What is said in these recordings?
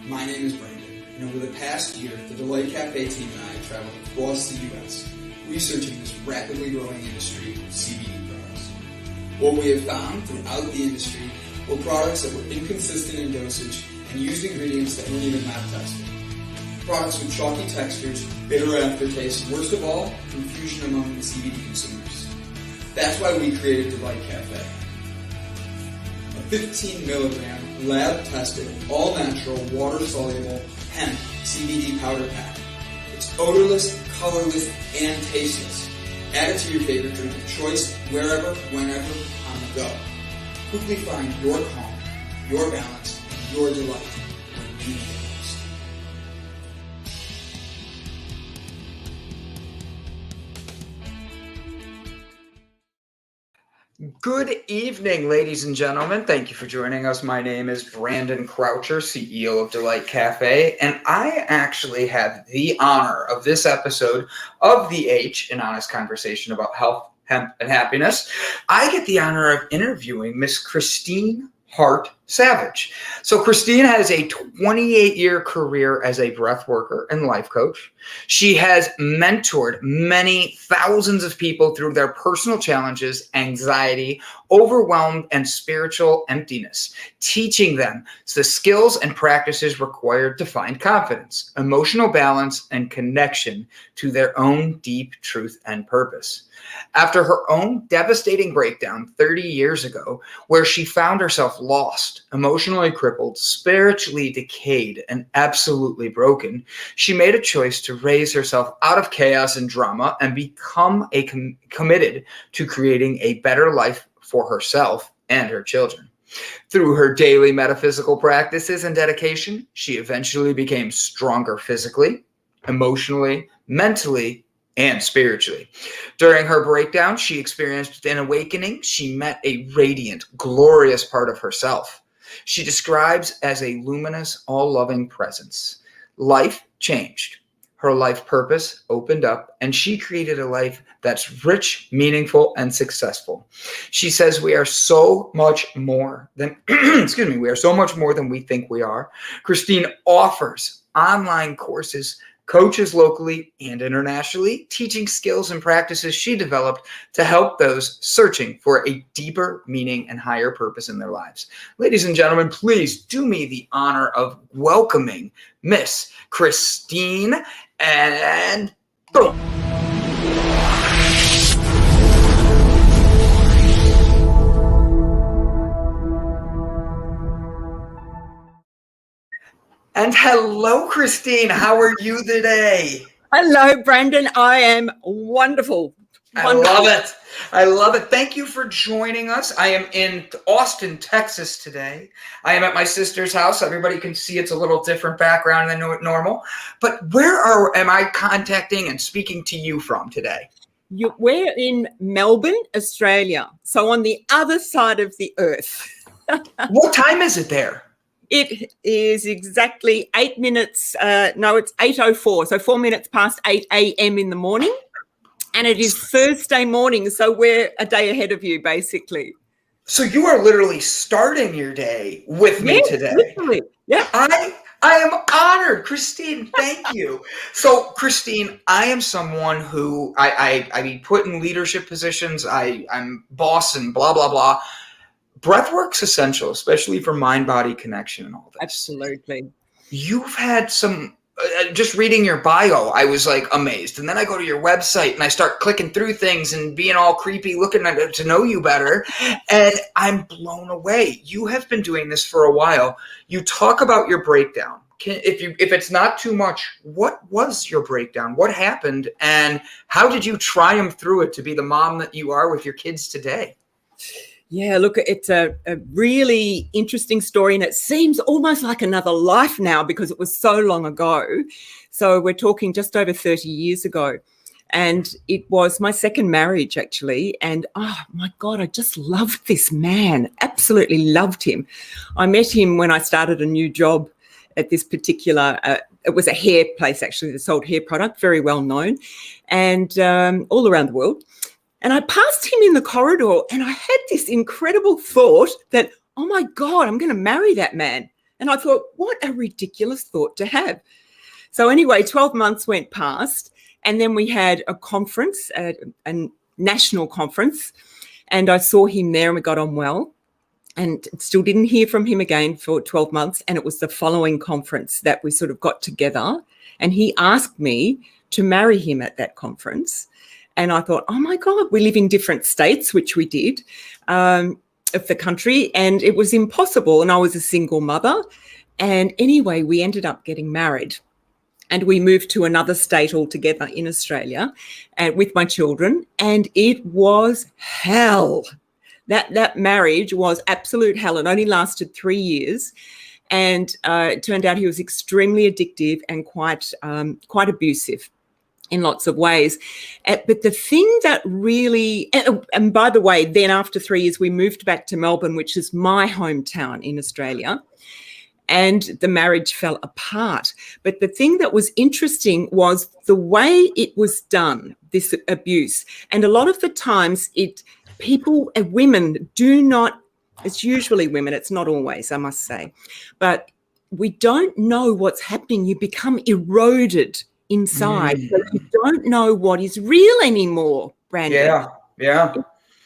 My name is Brandon, and over the past year, the Delight Cafe team and I traveled across the U.S. researching this rapidly growing industry of CBD products. What we have found throughout the industry were products that were inconsistent in dosage and used ingredients that weren't even lab tested. Products with chalky textures, bitter aftertaste, and worst of all, confusion among the CBD consumers. That's why we created Delight Cafe. A 15 milligram lab-tested, all-natural, water-soluble hemp CBD powder pack. It's odorless, colorless, and tasteless. Add it to your favorite drink of choice, wherever, whenever, on the go. Quickly find your calm, your balance, and your delight when you need it most. Good evening, ladies and gentlemen. Thank you for joining us. My name is Brandon Croucher, CEO of Delight Cafe, and I actually have the honor of this episode of The H, an honest conversation about health, hemp, and happiness. I get the honor of interviewing Miss Christine Hart Savage. So Christine has a 28-year career as a breath worker and life coach. She has mentored many thousands of people through their personal challenges, anxiety, overwhelm, and spiritual emptiness, teaching them the skills and practices required to find confidence, emotional balance, and connection to their own deep truth and purpose. After her own devastating breakdown 30 years ago, where she found herself lost, emotionally crippled, spiritually decayed, and absolutely broken, she made a choice to raise herself out of chaos and drama and become committed to creating a better life for herself and her children. Through her daily metaphysical practices and dedication, she eventually became stronger physically, emotionally, mentally, and spiritually. During her breakdown, she experienced an awakening. She met a radiant, glorious part of herself. She describes as a luminous, all-loving presence. Life changed. Her life purpose opened up, and she created a life that's rich, meaningful, and successful. She says we are so much more than, we are so much more than we think we are. Christine offers online courses, coaches locally and internationally, teaching skills and practices she developed to help those searching for a deeper meaning and higher purpose in their lives. Ladies and gentlemen, please do me the honor of welcoming Miss Christine, and boom. And hello, Christine. How are you today? Hello, Brandon. I am wonderful. I love it. I love it. Thank you for joining us. I am in Austin, Texas today. I am at my sister's house. Everybody can see it's a little different background than normal. But am I contacting and speaking to you from today? We're in Melbourne, Australia. So on the other side of the earth. What time is it there? It is exactly 8 minutes. It's 8:04. So 4 minutes past 8 a.m. in the morning. And it is Thursday morning. So we're a day ahead of you, basically. So you are literally starting your day with me today. Literally. Yeah. I am honored, Christine. Thank you. So, Christine, I am someone who I be put in leadership positions. I'm boss and blah, blah, blah. Breathwork's essential, especially for mind-body connection and all that. Absolutely. You've had some, just reading your bio, I was like amazed. And then I go to your website and I start clicking through things and being all creepy, looking at it to know you better. And I'm blown away. You have been doing this for a while. You talk about your breakdown. If it's not too much, what was your breakdown? What happened? And how did you triumph through it to be the mom that you are with your kids today? Yeah, look, it's a really interesting story, and it seems almost like another life now because it was so long ago. So we're talking just over 30 years ago. And it was my second marriage, actually. And, oh, my God, I just loved this man, absolutely loved him. I met him when I started a new job at this particular it was a hair place, actually, that sold hair product, very well known, and all around the world. And I passed him in the corridor and I had this incredible thought that, oh, my God, I'm going to marry that man. And I thought, what a ridiculous thought to have. So anyway, 12 months went past, and then we had a conference, a national conference, and I saw him there and we got on well, and still didn't hear from him again for 12 months. And it was the following conference that we sort of got together, and he asked me to marry him at that conference. And I thought, oh my God, we live in different states, which we did, of the country, and it was impossible. And I was a single mother. And anyway, we ended up getting married. And we moved to another state altogether in Australia, and with my children, and it was hell. That marriage was absolute hell. It only lasted 3 years, and it turned out he was extremely addictive and quite abusive in lots of ways. But the thing that really, and by the way, then after 3 years, we moved back to Melbourne, which is my hometown in Australia. And the marriage fell apart. But the thing that was interesting was the way it was done, this abuse. And a lot of the times women do not, it's usually women, it's not always, I must say, but we don't know what's happening. You become eroded inside. So you don't know what is real anymore, Brandon. Yeah.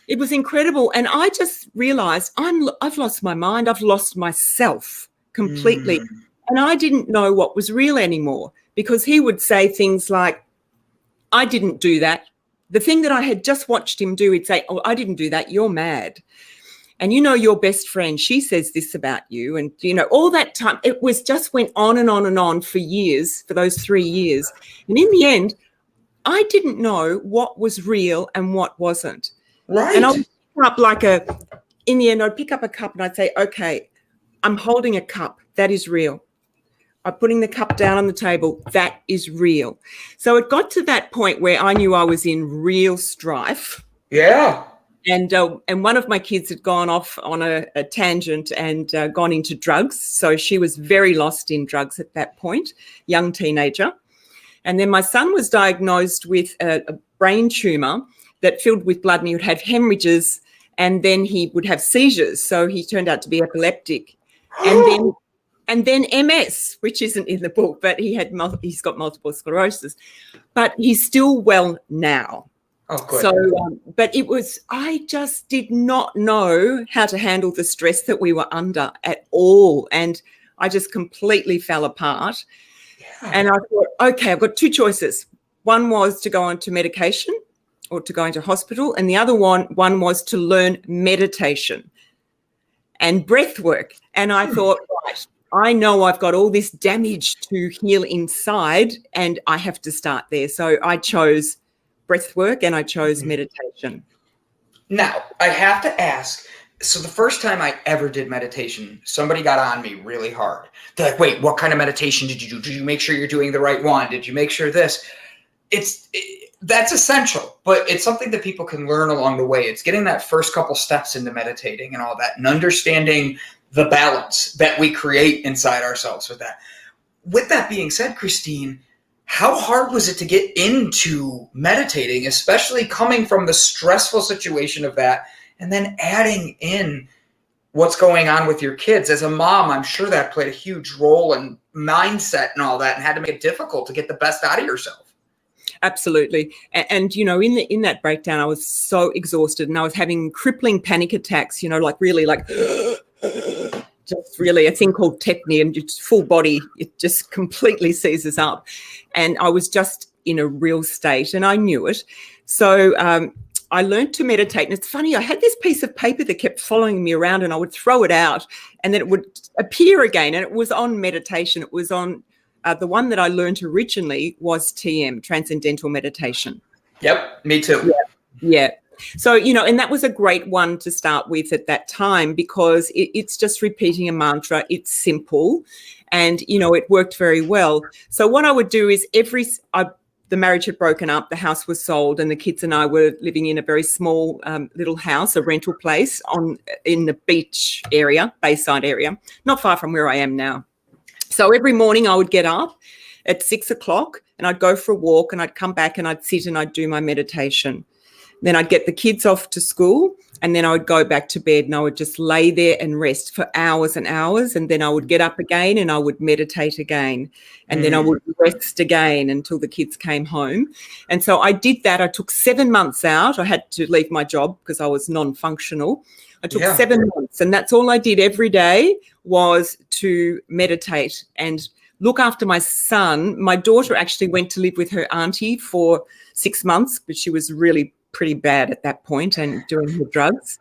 It was incredible. And I just realized I've lost my mind. I've lost myself completely. And I didn't know what was real anymore, because he would say things like, I didn't do that. The thing that I had just watched him do, he'd say, oh, I didn't do that. You're mad. And your best friend, she says this about you. And, all that time, it was just went on and on and on for years, for those 3 years. And in the end, I didn't know what was real and what wasn't. Right. And I would pick up in the end, I'd pick up a cup and I'd say, okay, I'm holding a cup. That is real. I'm putting the cup down on the table. That is real. So it got to that point where I knew I was in real strife. Yeah. And one of my kids had gone off on a tangent and gone into drugs. So she was very lost in drugs at that point, young teenager. And then my son was diagnosed with a brain tumor that filled with blood, and he would have hemorrhages, and then he would have seizures. So he turned out to be epileptic. And then MS, which isn't in the book, but he's got multiple sclerosis, but he's still well now. Oh, good. So, but I just did not know how to handle the stress that we were under at all. And I just completely fell apart. Yeah. And I thought, okay, I've got two choices. One was to go on to medication or to go into hospital. And the other one was to learn meditation and breath work. And I thought, right, I know I've got all this damage to heal inside, and I have to start there. So I chose breath work and I chose meditation. Now, I have to ask, so the first time I ever did meditation, somebody got on me really hard. They're like, wait, what kind of meditation did you do? Did you make sure you're doing the right one? Did you make sure this? That's essential, but it's something that people can learn along the way. It's getting that first couple steps into meditating and all that, and understanding the balance that we create inside ourselves with that. With that being said, Christine, how hard was it to get into meditating, especially coming from the stressful situation of that, and then adding in what's going on with your kids? As a mom, I'm sure that played a huge role in mindset and all that, and had to make it difficult to get the best out of yourself. Absolutely. And in that breakdown, I was so exhausted, and I was having crippling panic attacks, really just really a thing called technia, and just full body, it just completely seizes up. And I was just in a real state, and I knew it. So I learned to meditate. And it's funny, I had this piece of paper that kept following me around, and I would throw it out and then it would appear again. And it was on meditation. It was on the one that I learned originally was TM, Transcendental Meditation. Yep, me too. Yeah. So, and that was a great one to start with at that time, because it's just repeating a mantra. It's simple, and, it worked very well. So what I would do is the marriage had broken up, the house was sold, and the kids and I were living in a very small little house, a rental place in the beach area, Bayside area, not far from where I am now. So every morning I would get up at 6 o'clock and I'd go for a walk, and I'd come back and I'd sit and I'd do my meditation. Then I'd get the kids off to school, and then I would go back to bed, and I would just lay there and rest for hours and hours. And then I would get up again and I would meditate again. And then I would rest again until the kids came home. And so I did that. I took 7 months out. I had to leave my job because I was non-functional. I took 7 months, and that's all I did every day was to meditate and look after my son. My daughter actually went to live with her auntie for 6 months, but she was really pretty bad at that point and doing her drugs.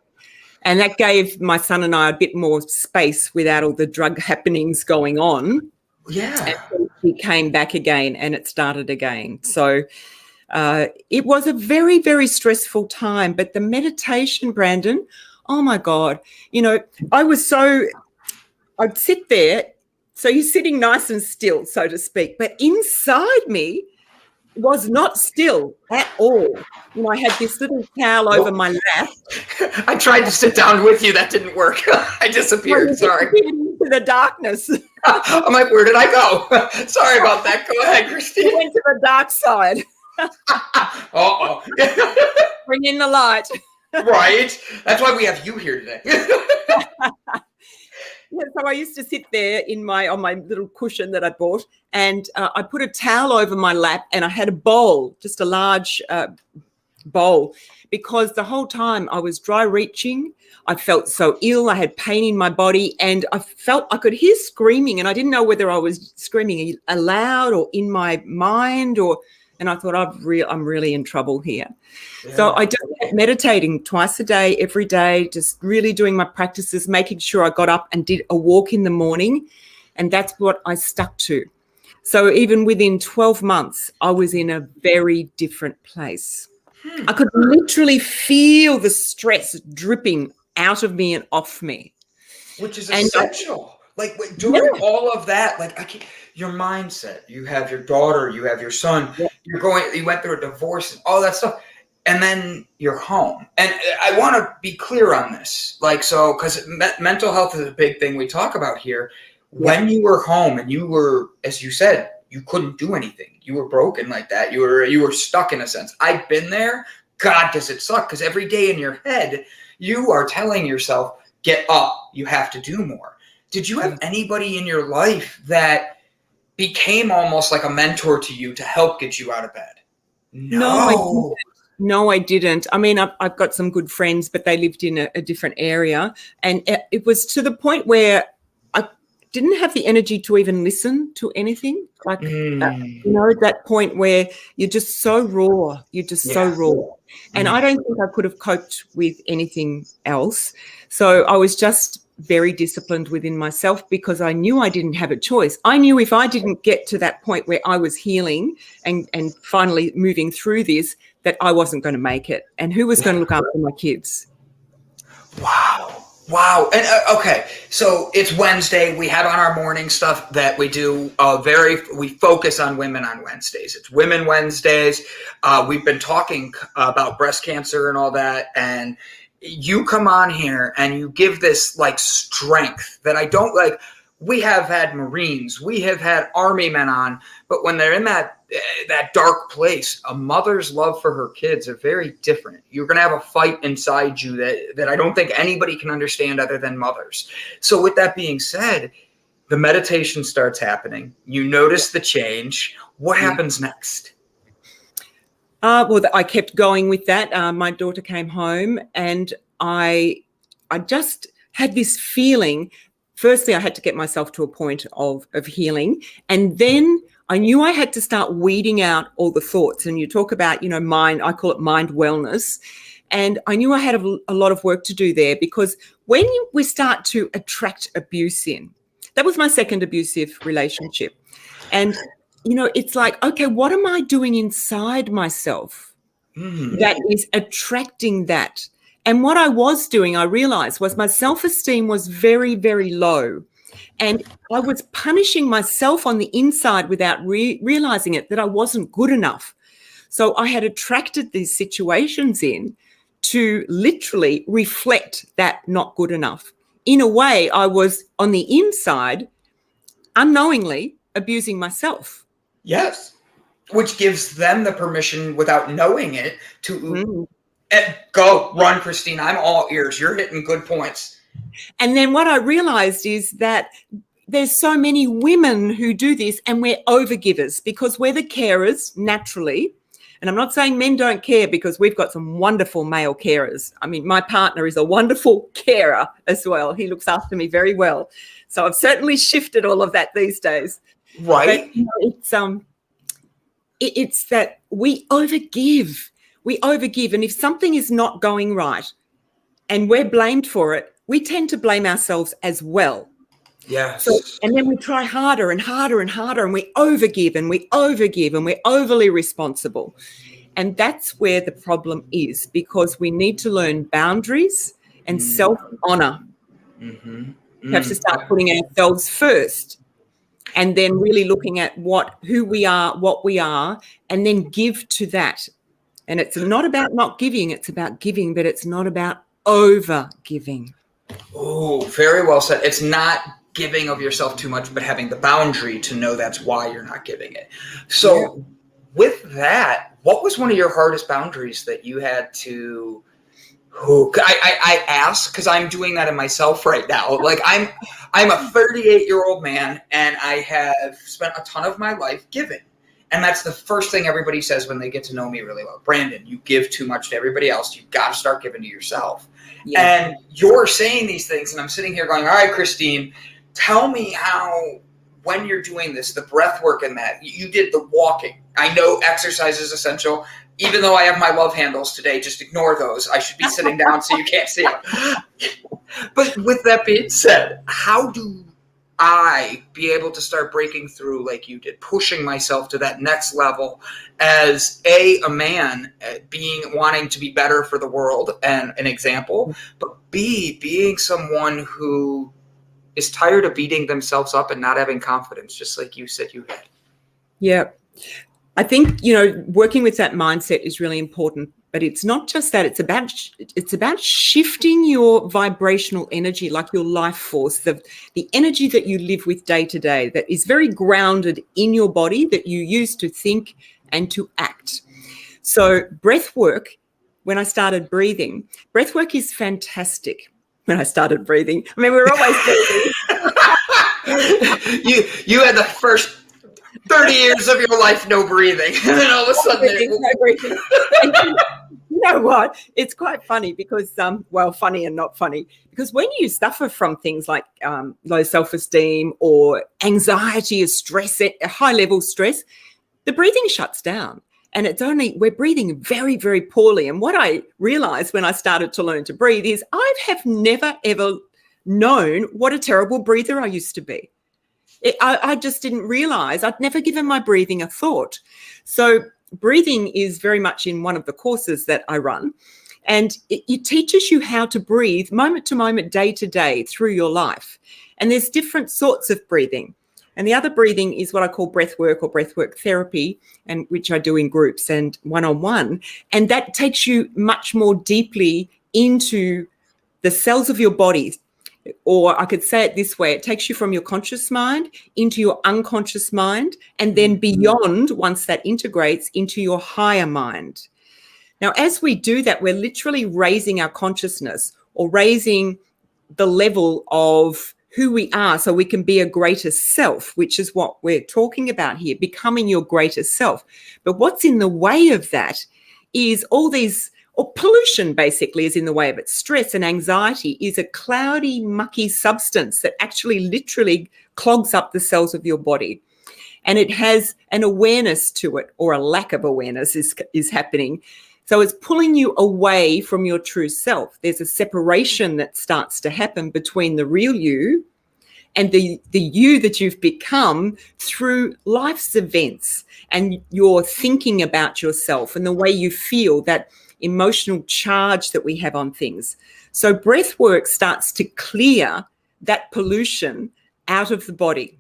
And that gave my son and I a bit more space without all the drug happenings going on. Yeah. And then he came back again and it started again. So it was a very, very stressful time. But the meditation, Brandon, oh, my God, I'd sit there. So you're sitting nice and still, so to speak. But inside me was not still at all. I had this little towel over my lap. I tried to sit down with you. That didn't work. I disappeared. Sorry. Into the darkness. I'm like, where did I go? Sorry about that. Go ahead, Christine. I went to the dark side. Uh-oh. Bring in the light. Right. That's why we have you here today. Yeah, so I used to sit there on my little cushion that I bought, and I put a towel over my lap, and I had a bowl, just a large bowl, because the whole time I was dry reaching. I felt so ill. I had pain in my body, and I felt I could hear screaming, and I didn't know whether I was screaming aloud or in my mind, and I thought I'm really in trouble here. Yeah. So I just kept meditating twice a day, every day, just really doing my practices, making sure I got up and did a walk in the morning, and that's what I stuck to. So even within 12 months, I was in a very different place. I could literally feel the stress dripping out of me and off me. Which is essential. During all of that, your mindset, you have your daughter, you have your son, you went through a divorce and all that stuff. And then you're home. And I want to be clear on this. Because mental health is a big thing we talk about here. When you were home and you were, as you said, you couldn't do anything. You were broken like that. You were stuck in a sense. I've been there. God, does it suck? Because every day in your head, you are telling yourself, get up. You have to do more. Did you have anybody in your life that became almost like a mentor to you to help get you out of bed? No, I didn't. I mean, I've got some good friends, but they lived in a different area. And it was to the point where I didn't have the energy to even listen to anything. That point where you're just so raw. So raw. And I don't think I could have coped with anything else. So I was just very disciplined within myself because I knew I didn't have a choice. I knew if I didn't get to that point where I was healing and finally moving through this, that I wasn't going to make it. And who was going to look after my kids? Wow. And okay, so it's Wednesday. We have on our morning stuff that we do. We focus on women on Wednesdays. It's Women Wednesdays. We've been talking about breast cancer and all that, and you come on here and you give this strength that I don't like. We have had Marines, we have had Army men on, but when they're in that dark place, a mother's love for her kids are very different. You're going to have a fight inside you that I don't think anybody can understand other than mothers. So with that being said, the meditation starts happening. You notice the change. What happens next? I kept going with that. My daughter came home and I just had this feeling. Firstly, I had to get myself to a point of healing. And then I knew I had to start weeding out all the thoughts. And you talk about, mind, I call it mind wellness. And I knew I had a lot of work to do there because when we start to attract abuse in, that was my second abusive relationship. And it's like, okay, what am I doing inside myself that is attracting that? And what I was doing, I realized, was my self-esteem was very, very low. And I was punishing myself on the inside without realizing it, that I wasn't good enough. So I had attracted these situations in to literally reflect that not good enough. In a way, I was on the inside unknowingly abusing myself. Yes, which gives them the permission without knowing it to Go, run, Christine. I'm all ears. You're hitting good points. And then what I realized is that there's so many women who do this, and we're overgivers because we're the carers naturally. And I'm not saying men don't care, because we've got some wonderful male carers. I mean, my partner is a wonderful carer as well. He looks after me very well. So I've certainly shifted all of that these days. Right. But, it's that we overgive. We overgive. And if something is not going right and we're blamed for it, we tend to blame ourselves as well. Yes. So, and then we try harder and harder and harder, and we overgive and we overgive and we're overly responsible. And that's where the problem is, because we need to learn boundaries and self-honor. Mm-hmm. We have to start putting ourselves first, and then really looking at who we are, what we are, and then give to that. And it's not about not giving, it's about giving, but it's not about over giving. Oh, very well said. It's not giving of yourself too much, but having the boundary to know that's why you're not giving it. So with that, what was one of your hardest boundaries that you had to... I ask because I'm doing that in myself right now. Like I'm a 38-year-old man, and I have spent a ton of my life giving. And that's the first thing everybody says when they get to know me really well. Brandon, you give too much to everybody else. You've got to start giving to yourself. Yeah. And you're saying these things, and I'm sitting here going, all right, Christine, tell me how, when you're doing this, the breath work and that, you did the walking. I know exercise is essential. Even though I have my love handles today, just ignore those. I should be sitting down so you can't see them. But with that being said, how do I be able to start breaking through like you did, pushing myself to that next level as a man, wanting to be better for the world and an example, but B, being someone who is tired of beating themselves up and not having confidence, just like you said you had. Yeah. I think, working with that mindset is really important, but it's not just that. It's about shifting your vibrational energy, like your life force, the energy that you live with day to day, that is very grounded in your body, that you use to think and to act. So breath work, when I started breathing, breath work is fantastic. When I started breathing, I mean, we're always breathing. You had the first 30 years of your life no breathing, and then all of a sudden no breathing. And you know what? It's quite funny because, funny and not funny, because when you suffer from things like low self-esteem or anxiety or stress, high-level stress, the breathing shuts down. And we're breathing very, very poorly. And what I realized when I started to learn to breathe is I have never, ever known what a terrible breather I used to be. I just didn't realize. I'd never given my breathing a thought. So breathing is very much in one of the courses that I run. And it teaches you how to breathe moment to moment, day to day through your life. And there's different sorts of breathing. And the other breathing is what I call breath work or breath work therapy, and which I do in groups and one-on-one. And that takes you much more deeply into the cells of your body. Or I could say it this way, it takes you from your conscious mind into your unconscious mind, and then beyond, once that integrates, into your higher mind. Now, as we do that, we're literally raising our consciousness or raising the level of who we are so we can be a greater self, which is what we're talking about here, becoming your greater self. But what's in the way of that is pollution basically is in the way of it. Stress and anxiety is a cloudy, mucky substance that actually literally clogs up the cells of your body. And it has an awareness to it, or a lack of awareness is happening. So it's pulling you away from your true self. There's a separation that starts to happen between the real you and the you that you've become through life's events and your thinking about yourself and the way you feel, that emotional charge that we have on things. So breath work starts to clear that pollution out of the body.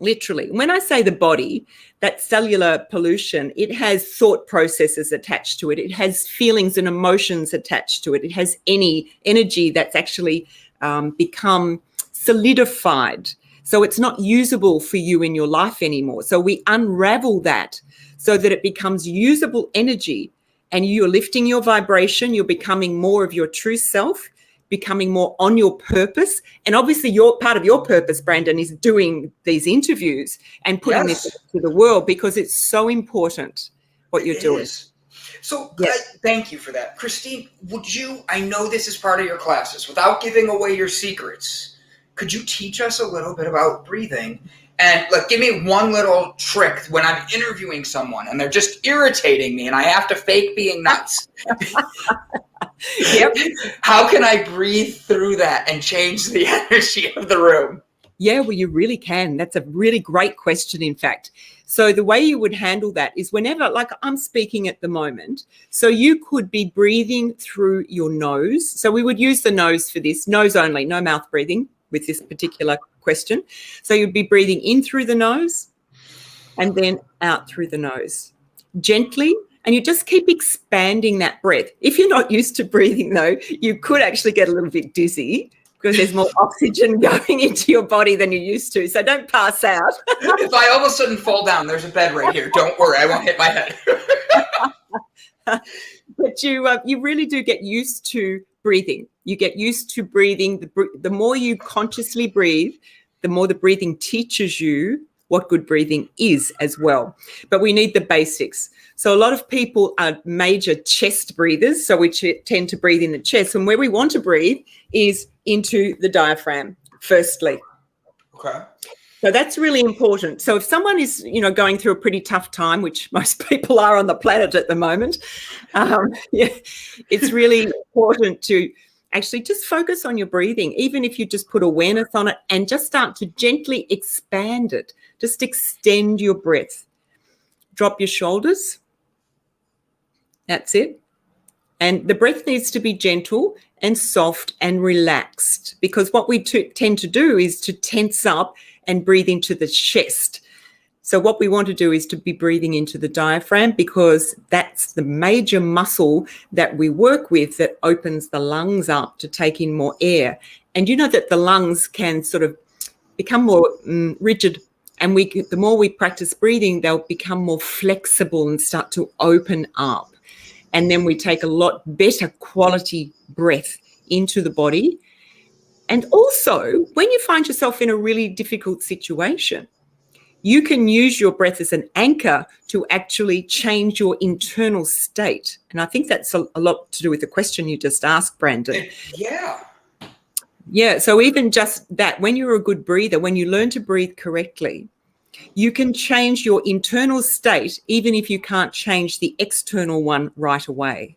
Literally. When I say the body, that cellular pollution, it has thought processes attached to it. It has feelings and emotions attached to it. It has any energy that's actually become solidified. So it's not usable for you in your life anymore. So we unravel that so that it becomes usable energy. and you're lifting your vibration. You're becoming more of your true self, becoming more on your purpose. And obviously your part of your purpose, Brandon, is doing these interviews and putting this to the world, because it's so important what you're doing. So thank you for that. Christine, I know this is part of your classes, without giving away your secrets, could you teach us a little bit about breathing? And give me one little trick when I'm interviewing someone and they're just irritating me and I have to fake being nuts. Yep. How can I breathe through that and change the energy of the room? Yeah, well, you really can. That's a really great question, in fact. So the way you would handle that is whenever, like I'm speaking at the moment, so you could be breathing through your nose. So we would use the nose for this, nose only, no mouth breathing with this particular question. So you'd be breathing in through the nose and then out through the nose, gently. And you just keep expanding that breath. If you're not used to breathing, though, you could actually get a little bit dizzy because there's more oxygen going into your body than you're used to. So don't pass out. If I all of a sudden fall down, there's a bed right here. Don't worry, I won't hit my head. But you really do get used to breathing. You get used to breathing. The more you consciously breathe, the more the breathing teaches you what good breathing is as well. But we need the basics. So a lot of people are major chest breathers, so we tend to breathe in the chest. And where we want to breathe is into the diaphragm, firstly. Okay. So that's really important. So if someone is, going through a pretty tough time, which most people are on the planet at the moment, it's really important to actually just focus on your breathing, even if you just put awareness on it and just start to gently expand it. Just extend your breath. Drop your shoulders. That's it. And the breath needs to be gentle and soft and relaxed, because what we tend to do is to tense up and breathe into the chest. So what we want to do is to be breathing into the diaphragm, because that's the major muscle that we work with that opens the lungs up to take in more air. And you know that the lungs can sort of become more rigid, and the more we practice breathing, they'll become more flexible and start to open up. And then we take a lot better quality breath into the body. And also, when you find yourself in a really difficult situation, you can use your breath as an anchor to actually change your internal state. And I think that's a lot to do with the question you just asked, Brandon. Yeah. So even just that, when you're a good breather, when you learn to breathe correctly, you can change your internal state, even if you can't change the external one right away.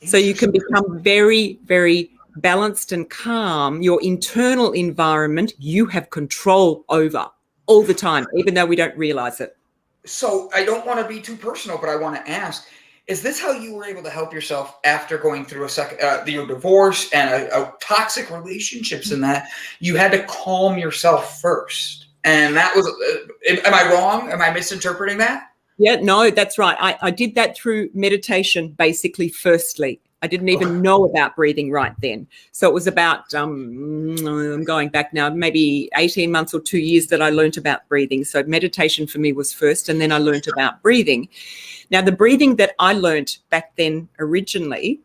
So you can become very, very balanced and calm. Your internal environment, you have control over all the time, even though we don't realize it. So I don't want to be too personal, but I want to ask, is this how you were able to help yourself after going through your divorce and a toxic relationships, and that you had to calm yourself first? And that was, am I wrong? Am I misinterpreting that? Yeah, no, that's right. I did that through meditation, basically, firstly. I didn't even know about breathing right then. So it was about, I'm going back now, maybe 18 months or 2 years that I learned about breathing. So meditation for me was first, and then I learned about breathing. Now, the breathing that I learned back then originally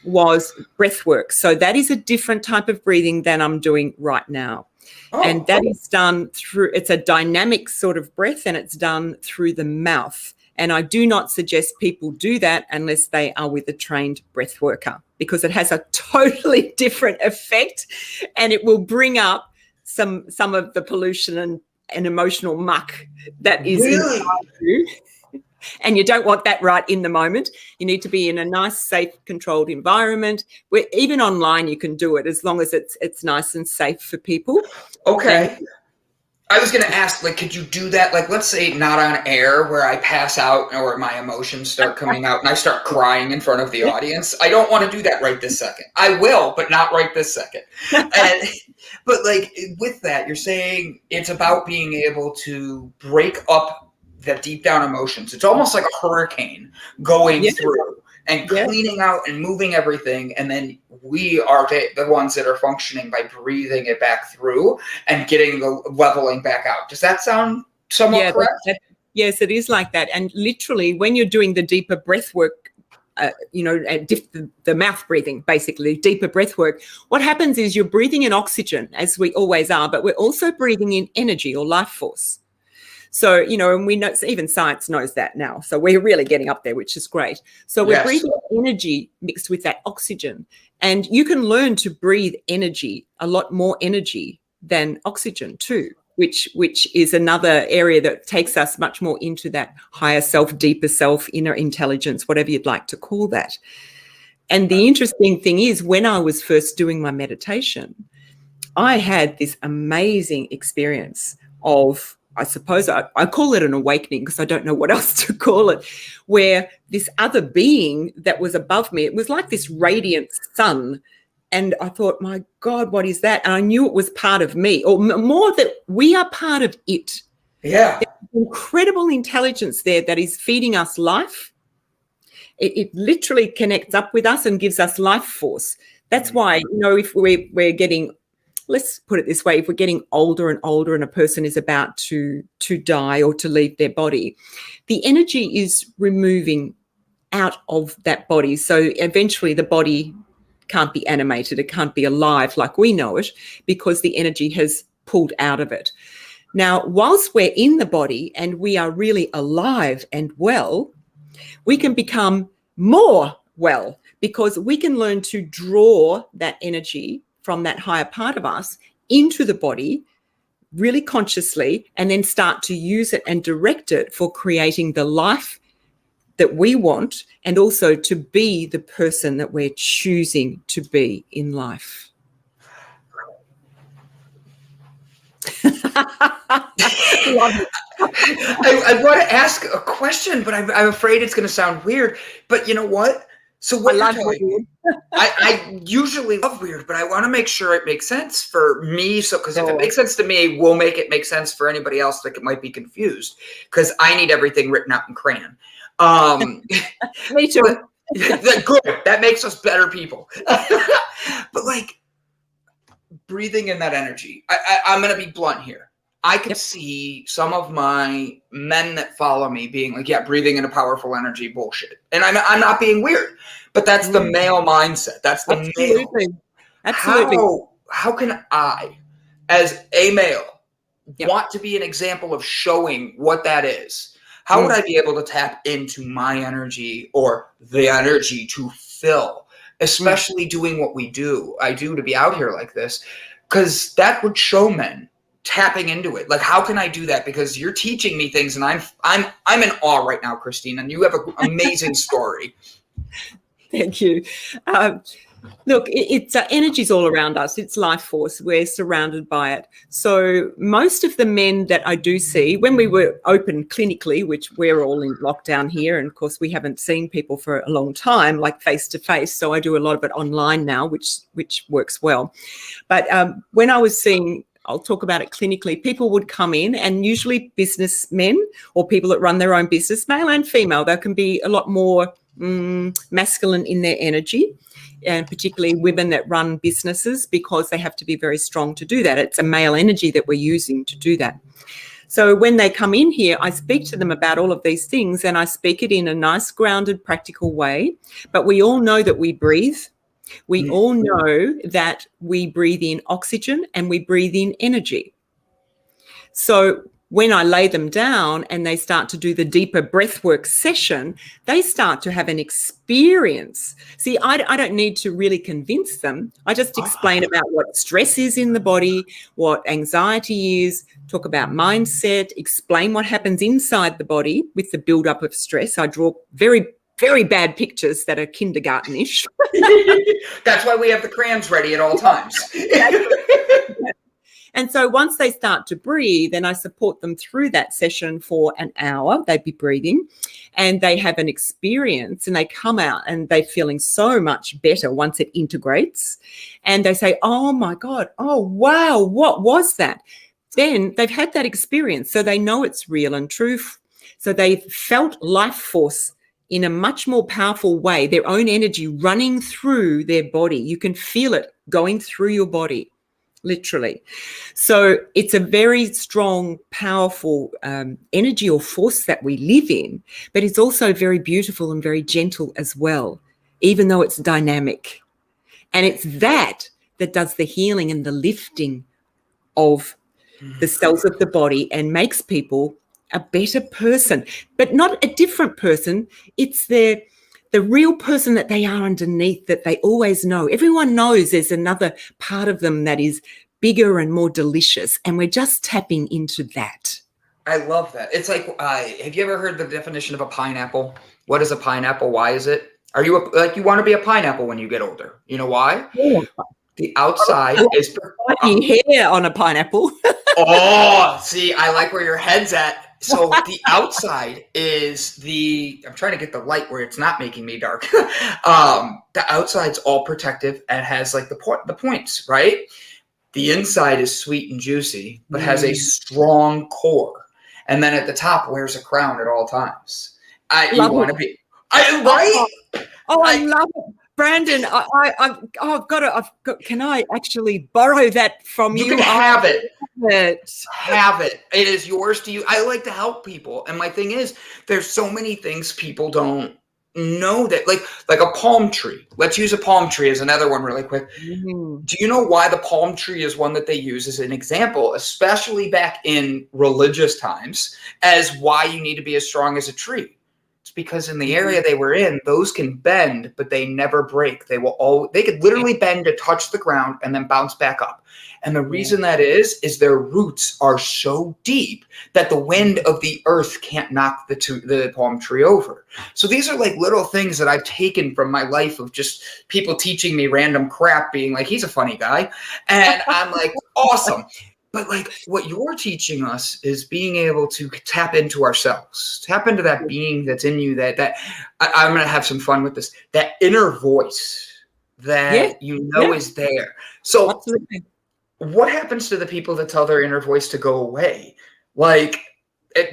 was breath work. So that is a different type of breathing than I'm doing right now. And that is done through, it's a dynamic sort of breath, and it's done through the mouth. And I do not suggest people do that unless they are with a trained breath worker, because it has a totally different effect, and it will bring up some of the pollution and emotional muck that is inside you. And you don't want that right in the moment. You need to be in a nice, safe, controlled environment. Where even online you can do it, as long as it's nice and safe for people. Okay. I was going to ask, could you do that? Let's say not on air, where I pass out or my emotions start coming out and I start crying in front of the audience. I don't want to do that right this second. I will, but not right this second. But with that, you're saying it's about being able to break up that deep down emotions. It's almost like a hurricane going through and cleaning out and moving everything. And then we are the ones that are functioning by breathing it back through and getting the leveling back out. Does that sound somewhat correct? Yes, it is like that. And literally, when you're doing the deeper breath work, the mouth breathing, basically, deeper breath work, what happens is you're breathing in oxygen, as we always are, but we're also breathing in energy or life force. So, and we know, even science knows that now. So we're really getting up there, which is great. So we're breathing energy mixed with that oxygen. And you can learn to breathe energy, a lot more energy than oxygen too, which is another area that takes us much more into that higher self, deeper self, inner intelligence, whatever you'd like to call that. And the interesting thing is, when I was first doing my meditation, I had this amazing experience of, I suppose I call it an awakening because I don't know what else to call it, where this other being that was above me, it was like this radiant sun. And I thought, my God, what is that? And I knew it was part of me, or more that we are part of it. Yeah. There's incredible intelligence there that is feeding us life. It literally connects up with us and gives us life force. That's why, if we're getting, let's put it this way, if we're getting older and older and a person is about to die or to leave their body, the energy is removing out of that body. So eventually the body can't be animated. It can't be alive like we know it because the energy has pulled out of it. Now, whilst we're in the body and we are really alive and well, we can become more well because we can learn to draw that energy from that higher part of us into the body really consciously and then start to use it and direct it for creating the life that we want and also to be the person that we're choosing to be in life. I want to ask a question, but I'm afraid it's going to sound weird. But you know what? So what you're telling me, I usually love weird, but I want to make sure it makes sense for me. So, because if it makes sense to me, we'll make it make sense for anybody else that might be confused. Because I need everything written out in crayon. Me too. Good. That makes us better people. But like breathing in that energy, I'm going to be blunt here. I could see some of my men that follow me being like, yeah, breathing in a powerful energy bullshit. And I'm not being weird, but that's the male mindset. That's the male. Absolutely. How can I, as a male, want to be an example of showing what that is? How would I be able to tap into my energy or the energy to fill, especially doing what I do to be out here like this? Because that would show men tapping into it. Like, how can I do that? Because you're teaching me things, and I'm in awe right now, Christine, and you have an amazing story. Thank you. Look, it's energy's all around us. It's life force. We're surrounded by it. So most of the men that I do see, when we were open clinically, which we're all in lockdown here, and of course we haven't seen people for a long time, like face to face. So I do a lot of it online now, which works well. But when I was seeing, I'll talk about it clinically, people would come in, and usually businessmen or people that run their own business, male and female, they can be a lot more masculine in their energy, and particularly women that run businesses, because they have to be very strong to do that. It's a male energy that we're using to do that. So when they come in here, I speak to them about all of these things, and I speak it in a nice, grounded, practical way. But we all know that we breathe. We all know that we breathe in oxygen and we breathe in energy. So when I lay them down and they start to do the deeper breathwork session, they start to have an experience. See, I don't need to really convince them. I just explain about what stress is in the body, what anxiety is, talk about mindset, explain what happens inside the body with the buildup of stress. I draw very, very bad pictures that are kindergartenish. That's why we have the crayons ready at all times. And so once they start to breathe, and I support them through that session for an hour, they'd be breathing, and they have an experience, and they come out and they're feeling so much better once it integrates. And they say, oh my God, oh wow, what was that? Then they've had that experience, so they know it's real and true. So they've felt life force in a much more powerful way, their own energy running through their body. You can feel it going through your body, literally. So it's a very strong, powerful energy or force that we live in, but it's also very beautiful and very gentle as well, even though it's dynamic. And it's that does the healing and the lifting of the cells of the body and makes people a better person, but not a different person. It's the real person that they are underneath, that they always know. Everyone knows there's another part of them that is bigger and more delicious, and we're just tapping into that. I love that. It's like, have you ever heard the definition of a pineapple? What is a pineapple? Why is it? Are you you want to be a pineapple when you get older? You know why? Yeah. The outside is hair on a pineapple. Oh, see, I like where your head's at. So the outside is I'm trying to get the light where it's not making me dark. The outside's all protective and has like the points, right? The inside is sweet and juicy, but has a strong core. And then at the top wears a crown at all times. I love it. I love it. Brandon, I've got to. Can I actually borrow that from you? You can have it. Have it. It is yours to use. I like to help people, and my thing is, there's so many things people don't know that, like a palm tree. Let's use a palm tree as another one really quick. Mm-hmm. Do you know why the palm tree is one that they use as an example, especially back in religious times, as why you need to be as strong as a tree? It's because in the area they were in, those can bend, but they never break. They could literally bend to touch the ground and then bounce back up. And the reason that is their roots are so deep that the wind of the earth can't knock the palm tree over. So these are like little things that I've taken from my life of just people teaching me random crap, being like, he's a funny guy. And I'm like, awesome. But like what you're teaching us is being able to tap into ourselves, tap into that being that's in you, that I'm going to have some fun with this, that inner voice that is there. So absolutely. What happens to the people that tell their inner voice to go away? Like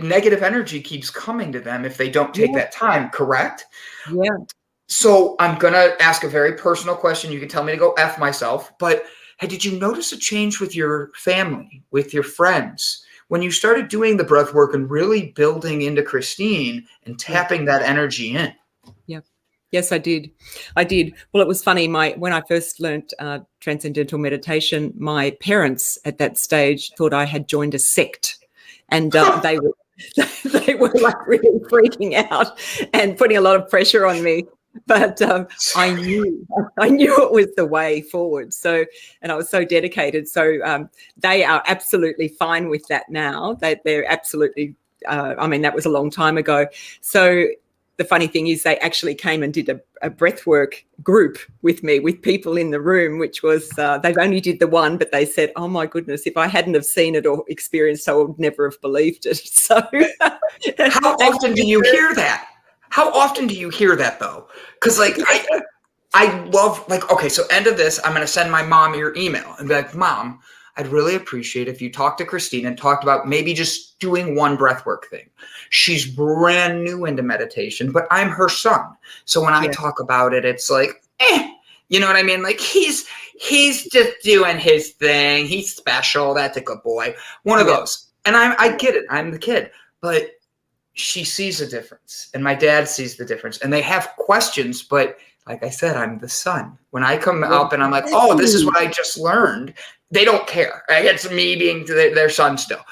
negative energy keeps coming to them if they don't take that time, correct? Yeah. So I'm going to ask a very personal question. You can tell me to go F myself, but hey, did you notice a change with your family, with your friends, when you started doing the breath work and really building into Christine and tapping that energy in? Yeah. Yes, I did. Well, it was funny. When I first learned transcendental meditation, my parents at that stage thought I had joined a sect, and they were like really freaking out and putting a lot of pressure on me. But I knew it was the way forward. So, and I was so dedicated. So they are absolutely fine with that now. They're absolutely. That was a long time ago. So the funny thing is, they actually came and did a breathwork group with me, with people in the room, which was they've only did the one, but they said, "Oh my goodness, if I hadn't have seen it or experienced, I would never have believed it." So, how often do you hear that? How often do you hear that though? Because like I love okay, so end of this, I'm gonna send my mom your email and be like, Mom, I'd really appreciate if you talked to Christine and talked about maybe just doing one breathwork thing. She's brand new into meditation, but I'm her son. So when I talk about it, it's like, you know what I mean? Like he's just doing his thing. He's special. That's a good boy. One of those. And I get it. I'm the kid, but she sees a difference and my dad sees the difference and they have questions, but like I said, I'm the son. When I come up and I'm like, oh, this is what I just learned. They don't care. It's me being their son still.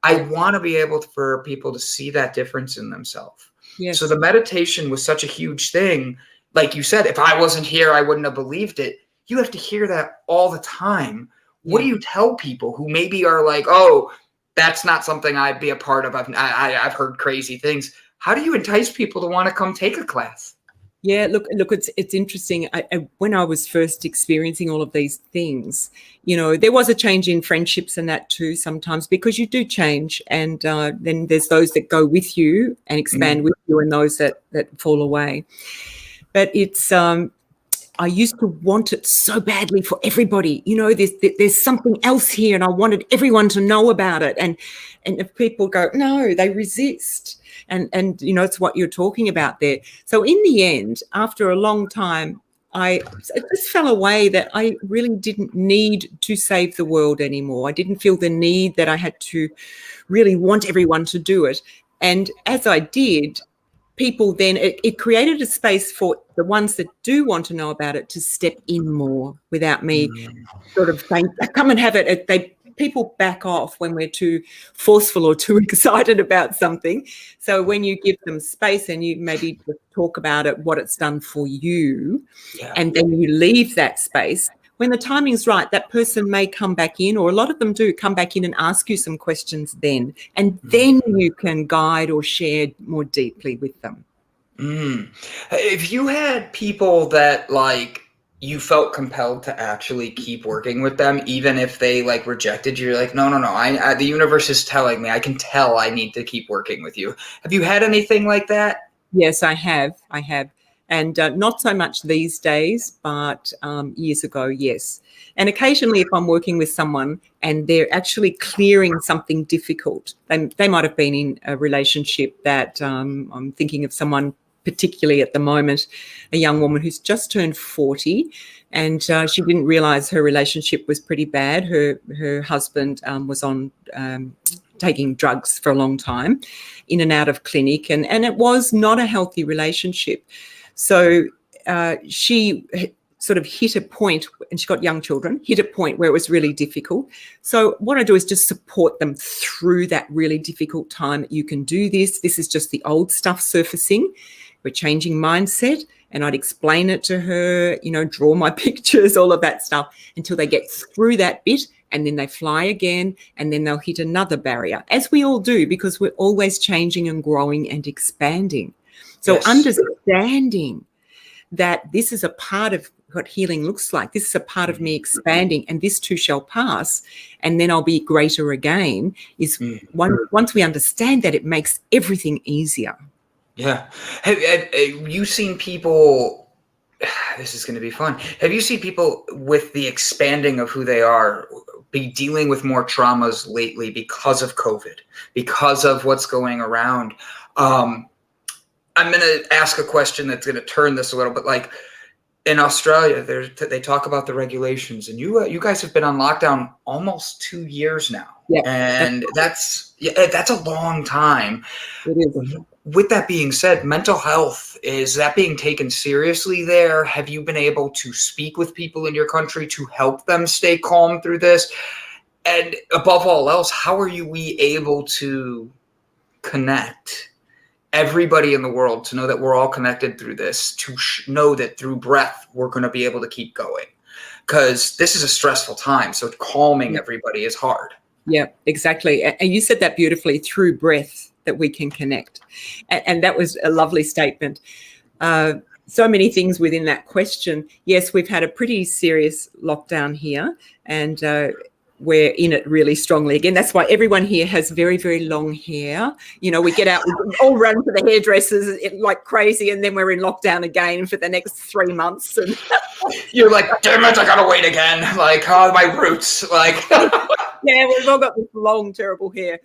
I want to be able for people to see that difference in themselves. Yes. So the meditation was such a huge thing. Like you said, if I wasn't here, I wouldn't have believed it. You have to hear that all the time. Yeah. What do you tell people who maybe are like, oh, that's not something I'd be a part of. I've heard crazy things. How do you entice people to want to come take a class? Yeah, look, it's interesting. When I was first experiencing all of these things, there was a change in friendships and that too sometimes, because you do change, and then there's those that go with you and expand with you, and those that fall away. But it's I used to want it so badly for everybody. There's something else here, and I wanted everyone to know about it. And if people go, no, they resist. And it's what you're talking about there. So in the end, after a long time I just fell away that I really didn't need to save the world anymore. I didn't feel the need that I had to really want everyone to do it. And as I did, people then, it created a space for the ones that do want to know about it to step in more without me sort of saying, come and have it. People back off when we're too forceful or too excited about something. So when you give them space and you maybe talk about it, what it's done for you, and then you leave that space, when the timing's right, that person may come back in, or a lot of them do come back in and ask you some questions then, and then you can guide or share more deeply with them. If you had people that like you felt compelled to actually keep working with them, even if they like rejected you, you're like, no, I the universe is telling me, I can tell I need to keep working with you. Have you had anything like that? Yes, I have. And not so much these days, but years ago, yes. And occasionally if I'm working with someone and they're actually clearing something difficult, they might have been in a relationship that I'm thinking of someone particularly at the moment, a young woman who's just turned 40, and she didn't realise her relationship was pretty bad. Her husband was on taking drugs for a long time, in and out of clinic, and it was not a healthy relationship. So she sort of hit a point, and she got young children, hit a point where it was really difficult. So what I do is just support them through that really difficult time. You can do this. This is just the old stuff surfacing. We're changing mindset, and I'd explain it to her, draw my pictures, all of that stuff, until they get through that bit, and then they fly again, and then they'll hit another barrier, as we all do, because we're always changing and growing and expanding. So understanding that this is a part of what healing looks like, this is a part of me expanding, and this too shall pass, and then I'll be greater again, is once we understand that, it makes everything easier. Yeah. Have you seen people, this is going to be fun. Have you seen people with the expanding of who they are be dealing with more traumas lately because of COVID, because of what's going around? I'm going to ask a question that's going to turn this a little bit. Like in Australia, they talk about the regulations, and you guys have been on lockdown almost 2 years now. Yeah. And that's a long time. It is. With that being said, mental health, is that being taken seriously there? Have you been able to speak with people in your country to help them stay calm through this? And above all else, how are we able to connect everybody in the world to know that we're all connected through this, to know that through breath, we're going to be able to keep going? Because this is a stressful time. So calming everybody is hard. Yeah, exactly. And you said that beautifully, through breath that we can connect. And that was a lovely statement. So many things within that question. Yes, we've had a pretty serious lockdown here, and we're in it really strongly again. That's why everyone here has very, very long hair. We get out, we all run to the hairdressers like crazy, and then we're in lockdown again for the next 3 months. And you're like, damn it, I gotta wait again. Like, my roots. Like, yeah, we've all got this long, terrible hair.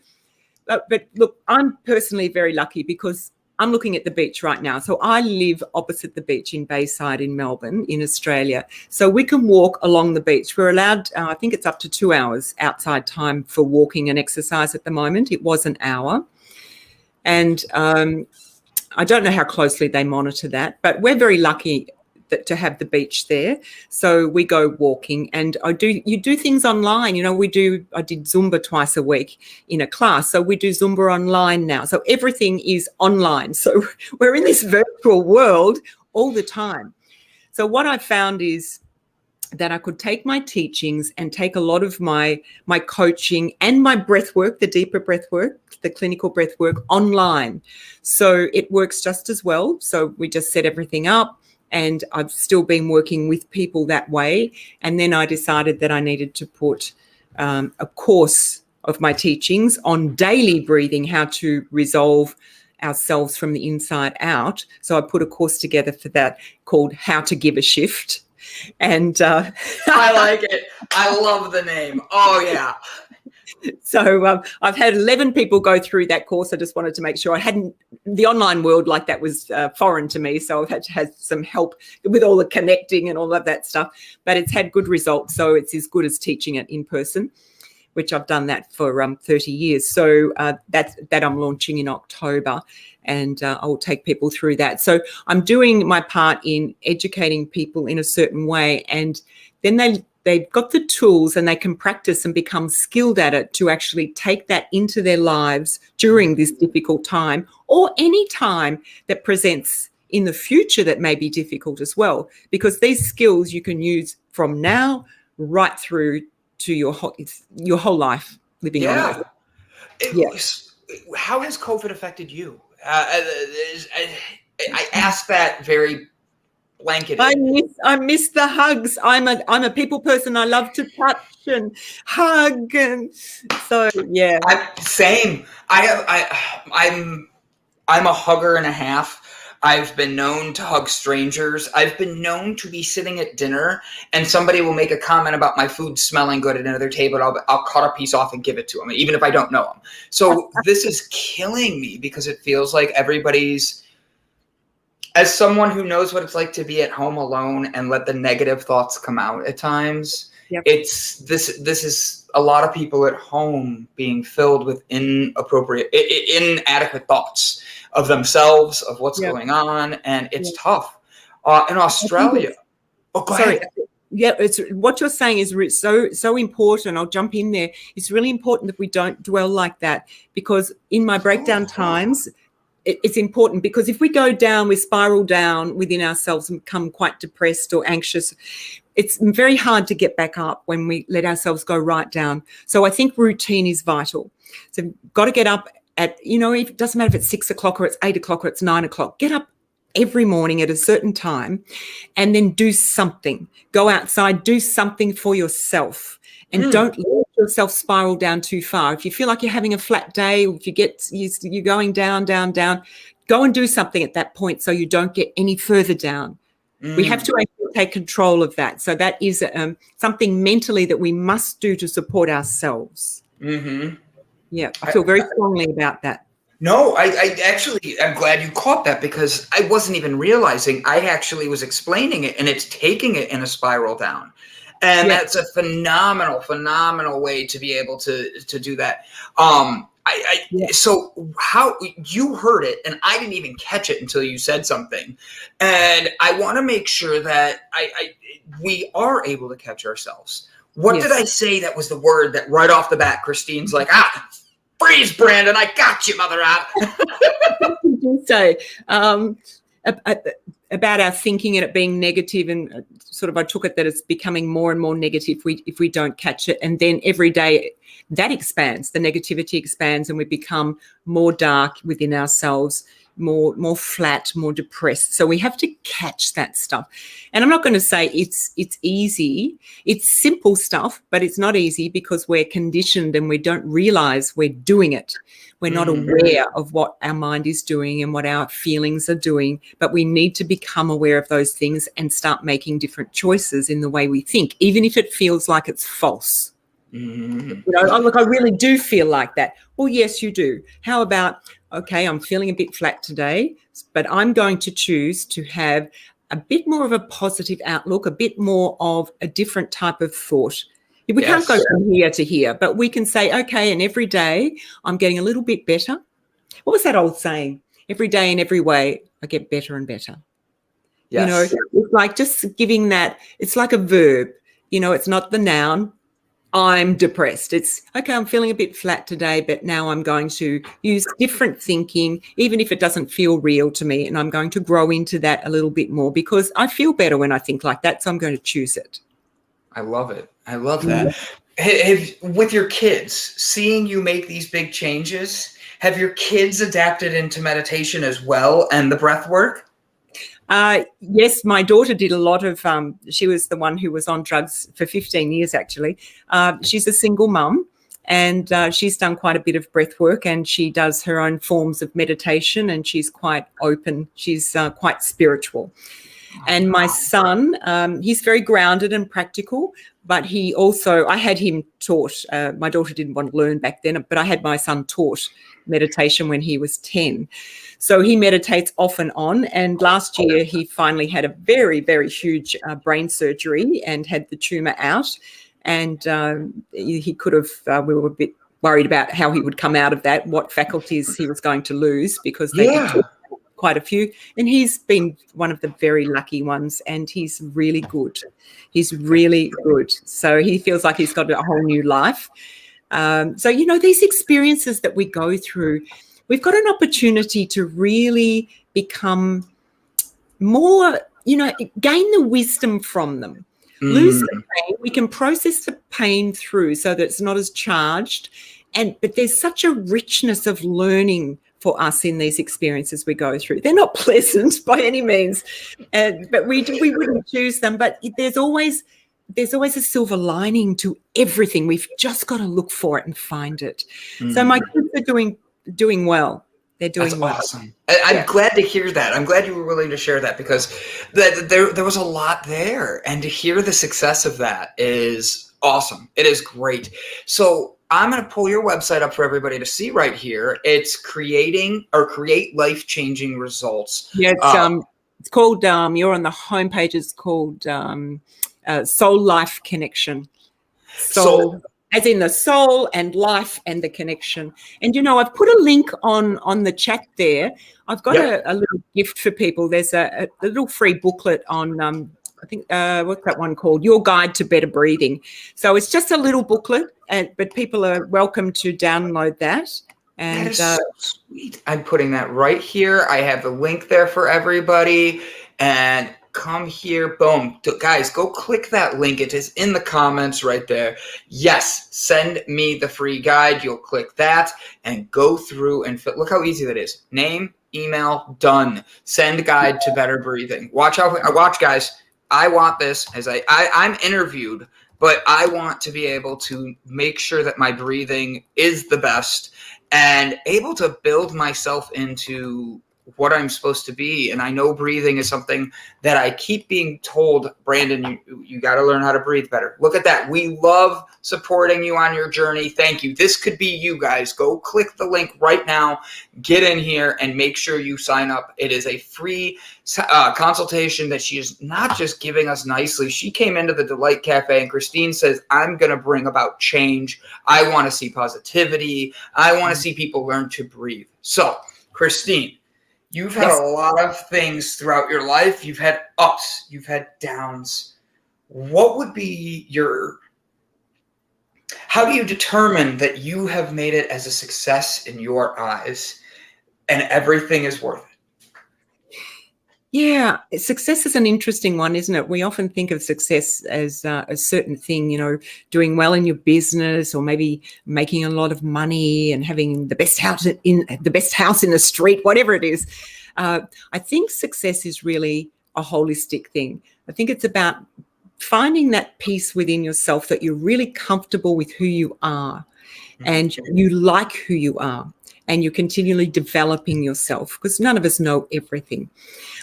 But look, I'm personally very lucky because I'm looking at the beach right now. So I live opposite the beach in Bayside in Melbourne, in Australia. So we can walk along the beach. We're allowed, I think it's up to 2 hours outside time for walking and exercise at the moment. It was an hour. And I don't know how closely they monitor that, but we're very lucky to have the beach there. So we go walking, and you do things online. I did Zumba twice a week in a class. So we do Zumba online now. So everything is online. So we're in this virtual world all the time. So what I found is that I could take my teachings and take a lot of my coaching and my breath work, the deeper breath work, the clinical breath work, online. So it works just as well. So we just set everything up, and I've still been working with people that way. And then I decided that I needed to put a course of my teachings on daily breathing, how to resolve ourselves from the inside out. So I put a course together for that called How to Give a Shift. And I like it. I love the name. Oh, yeah. So I've had 11 people go through that course. I just wanted to make sure the online world like that was foreign to me. So I've had to have some help with all the connecting and all of that stuff, but it's had good results. So it's as good as teaching it in person, which I've done that for 30 years. So that I'm launching in October, and I will take people through that. So I'm doing my part in educating people in a certain way, and then they've got the tools and they can practice and become skilled at it to actually take that into their lives during this difficult time, or any time that presents in the future that may be difficult as well, because these skills you can use from now right through to your whole life living on it. How has COVID affected you? I ask that very blanketed. I miss the hugs. I'm a people person. I love to touch and hug, and so yeah. Same. I'm a hugger and a half. I've been known to hug strangers. I've been known to be sitting at dinner and somebody will make a comment about my food smelling good at another table. I'll cut a piece off and give it to them, even if I don't know them. So this is killing me because it feels like everybody's, as someone who knows what it's like to be at home alone and let the negative thoughts come out at times, it's this is a lot of people at home being filled with inadequate thoughts of themselves, of what's going on, and it's tough. In Australia, go ahead. Yeah, it's what you're saying is so important. I'll jump in there. It's really important that we don't dwell like that, because in my breakdown times, it's important, because if we go down, we spiral down within ourselves and become quite depressed or anxious. It's very hard to get back up when we let ourselves go right down. So I think routine is vital. So we've got to get up at, it doesn't matter if it's 6 o'clock or it's 8 o'clock or it's 9 o'clock. Get up every morning at a certain time and then do something. Go outside, do something for yourself, and don't let yourself spiral down too far. If you feel like you're having a flat day, or if you're going down, go and do something at that point so you don't get any further down. We have to actually take control of that. So that is something mentally that we must do to support ourselves. Mm-hmm. Yeah, I feel very strongly about that. No, I'm glad you caught that, because I wasn't even realizing. I actually was explaining it, and it's taking it in a spiral down. And that's a phenomenal way to be able to do that. So how you heard it, and I didn't even catch it until you said something. And I want to make sure that we are able to catch ourselves. What did I say that was the word that right off the bat, Christine's like, freeze, Brandon, I got you, mother app. What did you say? About our thinking and it being negative, and I took it that it's becoming more and more negative if we don't catch it. And then every day that expands, the negativity expands, and we become more dark within ourselves, more flat, more depressed. So we have to catch that stuff. And I'm not going to say it's easy. It's simple stuff, but it's not easy because we're conditioned and we don't realize we're doing it. We're not aware of what our mind is doing and what our feelings are doing, but we need to become aware of those things and start making different choices in the way we think, even if it feels like it's false. Look, I really do feel like that. Well, yes, you do. How about, okay, I'm feeling a bit flat today, but I'm going to choose to have a bit more of a positive outlook, a bit more of a different type of thought. We can't go from here to here, but we can say, okay, and every day I'm getting a little bit better. What was that old saying? Every day in every way, I get better and better. Yes. It's like just giving that, it's like a verb, it's not the noun. I'm depressed. It's okay, I'm feeling a bit flat today, but now I'm going to use different thinking, even if it doesn't feel real to me, and I'm going to grow into that a little bit more because I feel better when I think like that, so I'm going to choose it. I love it. I love that. With your kids, seeing you make these big changes, have your kids adapted into meditation as well and the breath work? Yes, my daughter did a lot of, she was the one who was on drugs for 15 years, actually. She's a single mum, and she's done quite a bit of breath work, and she does her own forms of meditation, and she's quite open. She's quite spiritual. And my son, he's very grounded and practical, but I had him taught. My daughter didn't want to learn back then, but I had my son taught meditation when he was 10. So he meditates off and on. And last year he finally had a very, very huge brain surgery and had the tumor out. And he could have, we were a bit worried about how he would come out of that, what faculties he was going to lose, because they did quite a few. And he's been one of the very lucky ones, and he's really good. He's really good. So he feels like he's got a whole new life. So, these experiences that we go through, we've got an opportunity to really become more, gain the wisdom from them. Lose the pain. We can process the pain through so that it's not as charged. But there's such a richness of learning for us in these experiences we go through. They're not pleasant by any means, but we wouldn't choose them. But there's always a silver lining to everything. We've just got to look for it and find it. So my kids are doing well. They're doing well. Awesome. I'm glad to hear that. I'm glad you were willing to share that, because there was a lot there, and to hear the success of that is awesome. It is great. So I'm going to pull your website up for everybody to see right here. It's Create Life-Changing Results. Yeah, it's called, you're on the homepage, it's called Soul Life Connection. Soul. As in the soul and life and the connection. And, I've put a link on the chat there. I've got a little gift for people. There's a little free booklet on, I think, what's that one called? Your Guide to Better Breathing. So it's just a little booklet, but people are welcome to download that. And that is so sweet. I'm putting that right here. I have the link there for everybody. And come here, boom. Guys, go click that link. It is in the comments right there. Yes, send me the free guide. You'll click that and go through and look how easy that is. Name, email, done. Send guide to better breathing. Watch guys. I want this as I'm interviewed, but I want to be able to make sure that my breathing is the best and able to build myself into what I'm supposed to be. And I know breathing is something that I keep being told, Brandon, you got to learn how to breathe better. Look at that. We love supporting you on your journey. Thank you. This could be you guys. Go click the link right now, get in here and make sure you sign up. It is a free consultation that she is not just giving us nicely. She came into the Delight Cafe and Christine says, I'm going to bring about change. I want to see positivity. I want to see people learn to breathe. So Christine, you've had a lot of things throughout your life. You've had ups, you've had downs. What would be how do you determine that you have made it as a success in your eyes and everything is worth it? Yeah, success is an interesting one, isn't it? We often think of success as a certain thing, doing well in your business, or maybe making a lot of money and having the best house in the street, whatever it is. I think success is really a holistic thing. I think it's about finding that peace within yourself, that you're really comfortable with who you are and you like who you are. And you're continually developing yourself, because none of us know everything.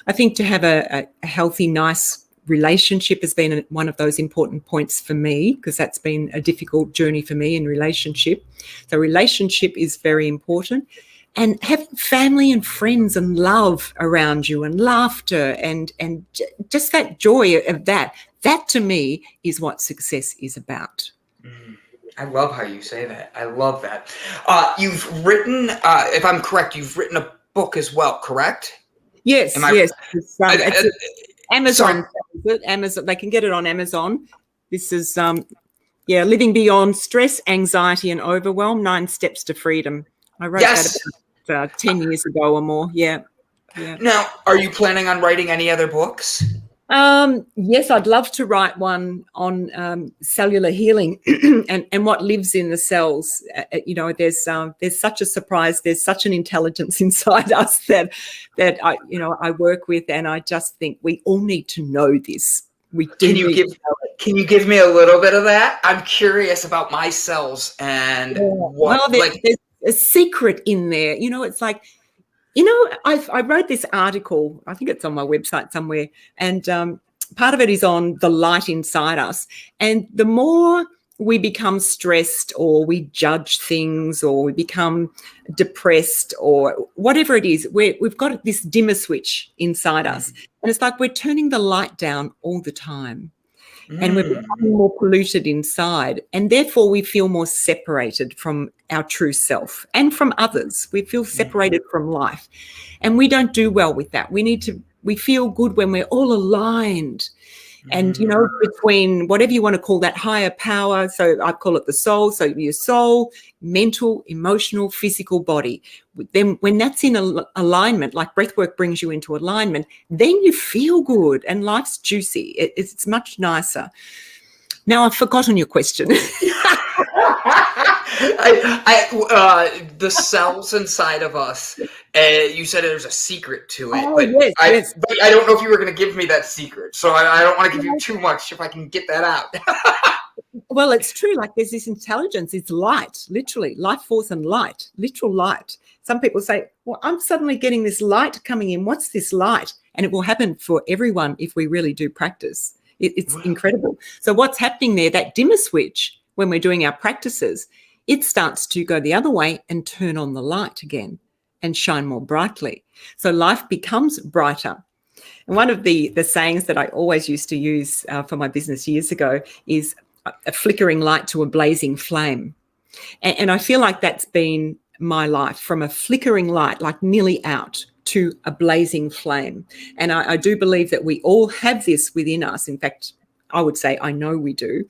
I think to have a healthy, nice relationship has been one of those important points for me, because that's been a difficult journey for me in relationship. So relationship is very important. And having family and friends and love around you and laughter and just that joy of that to me is what success is about. I love how you say that. I love that. You've written, if I'm correct, you've written a book as well, correct? Yes, yes. It's Amazon. Amazon. They can get it on Amazon. This is, Living Beyond Stress, Anxiety and Overwhelm, 9 Steps to Freedom. I wrote that about 10 years ago or more. Yeah. Now, are you planning on writing any other books? Yes, I'd love to write one on cellular healing and what lives in the cells. There's such a surprise. There's such an intelligence inside us that I work with, and I just think we all need to know this. Can you give me a little bit of that? I'm curious about my cells and what. There's a secret in there. It's like You know, I wrote this article, I think it's on my website somewhere, and part of it is on the light inside us. And the more we become stressed or we judge things or we become depressed or whatever it is, we've got this dimmer switch inside us. And it's like we're turning the light down all the time. And we're becoming more polluted inside, and therefore we feel more separated from our true self and from others. We feel separated from life, and we don't do well with that. We feel good when we're all aligned. And, you know, between whatever you want to call that higher power, so I call it the soul, so your soul, mental, emotional, physical body. Then when that's in alignment, like breathwork brings you into alignment, then you feel good and life's juicy. It's much nicer. Now I've forgotten your question. The cells inside of us. You said there's a secret to it, but yes. But I don't know if you were going to give me that secret, so I don't want to give you too much if I can get that out. Well, it's true. Like there's this intelligence. It's light, literally, life force and light, literal light. Some people say, well, I'm suddenly getting this light coming in. What's this light? And it will happen for everyone if we really do practice. It's incredible. So what's happening there, that dimmer switch, when we're doing our practices, it starts to go the other way and turn on the light again and shine more brightly. So life becomes brighter. And one of the sayings that I always used to use for my business years ago is a flickering light to a blazing flame. And I feel like that's been my life, from a flickering light, like nearly out, to a blazing flame. And I do believe that we all have this within us. In fact, I would say I know we do.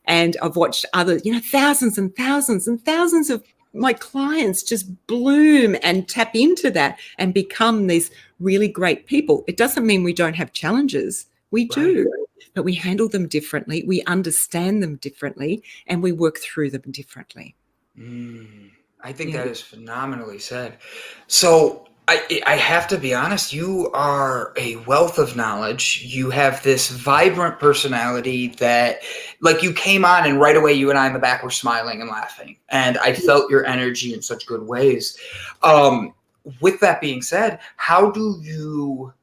And I've watched others, you know, thousands and thousands and thousands of my clients just bloom and tap into that and become these really great people. It doesn't mean we don't have challenges. We do, but we handle them differently. We understand them differently, and we work through them differently. I think that is phenomenally said. So I have to be honest, you are a wealth of knowledge. You have this vibrant personality that, like, you came on and right away you and I in the back were smiling and laughing. And I felt your energy in such good ways. With that being said, how do you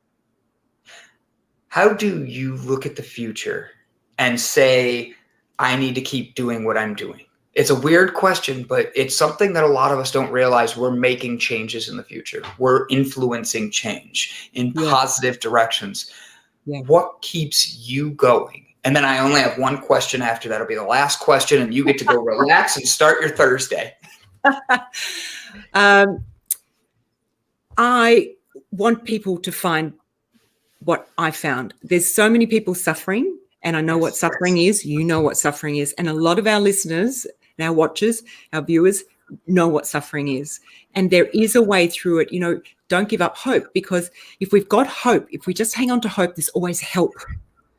look at the future and say, I need to keep doing what I'm doing? It's a weird question, but it's something that a lot of us don't realize. We're making changes in the future. We're influencing change in positive directions. What keeps you going? And then I only have one question after that. It'll be the last question, and you get to go relax and start your Thursday. I want people to find what I found. There's so many people suffering, and I know what suffering is. You know what suffering is. And a lot of our listeners, our watchers, our viewers know what suffering is. And there is a way through it. You know, don't give up hope, because if we've got hope, if we just hang on to hope, there's always help.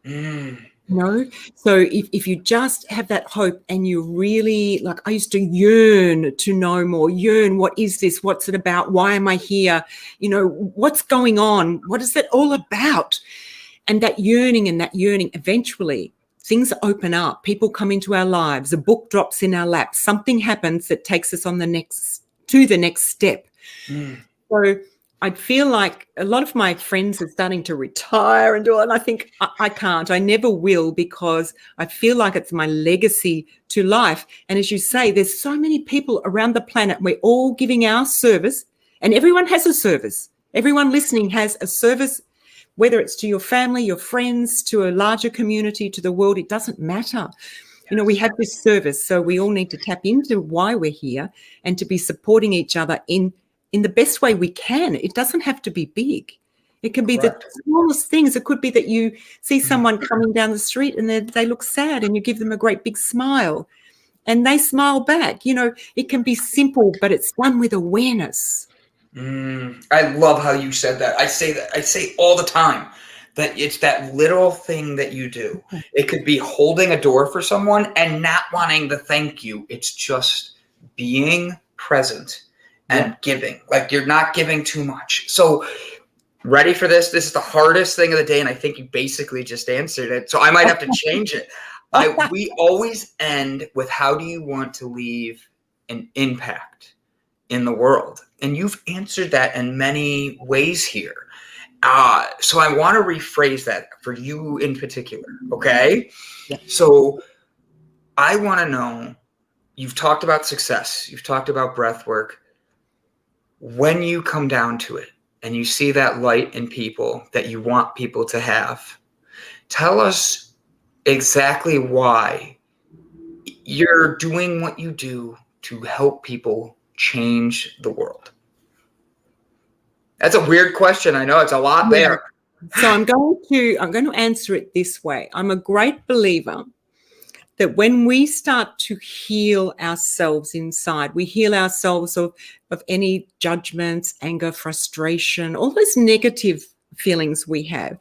No? So if you just have that hope and you really, like, I used to yearn to know more, what is this? What's it about? Why am I here? You know, what's going on? What is it all about? And that yearning eventually things open up. People come into our lives. A book drops in our lap. Something happens that takes us on to the next step. So I feel like a lot of my friends are starting to retire and do it. And I think I can't. I never will, because I feel like it's my legacy to life. And as you say, there's so many people around the planet. We're all giving our service, and everyone has a service. Everyone listening has a service. Whether it's to your family, your friends, to a larger community, to the world, it doesn't matter. You know, we have this service, so we all need to tap into why we're here and to be supporting each other in the best way we can. It doesn't have to be big. It can be the smallest things. It could be that you see someone coming down the street and they look sad, and you give them a great big smile and they smile back. You know, it can be simple, but it's done with awareness. I love how you said that. I say all the time that it's that little thing that you do. It could be holding a door for someone and not wanting the thank you. It's just being present and giving. Like, you're not giving too much. So, ready for this? This is the hardest thing of the day, and I think you basically just answered it. So I might have to change it. We always end with, how do you want to leave an impact? in the world? And you've answered that in many ways here. So I want to rephrase that for you in particular, okay? Yeah. So I want to know, you've talked about success, you've talked about breath work. When you come down to it and you see that light in people that you want people to have, tell us exactly why you're doing what you do to help people change the world. That's a weird question. I know it's a lot there. So I'm going to answer it this way. I'm a great believer that when we start to heal ourselves inside, we heal ourselves of any judgments, anger, frustration, all those negative feelings we have,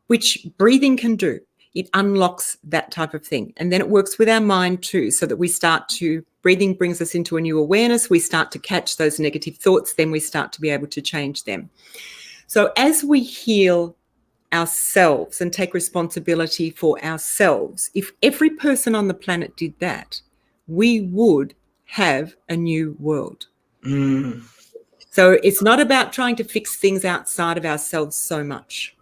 which breathing can do. It unlocks that type of thing. And then it works with our mind too, so that we start to, breathing brings us into a new awareness. We start to catch those negative thoughts, then we start to be able to change them. So as we heal ourselves and take responsibility for ourselves, if every person on the planet did that, we would have a new world. So it's not about trying to fix things outside of ourselves so much.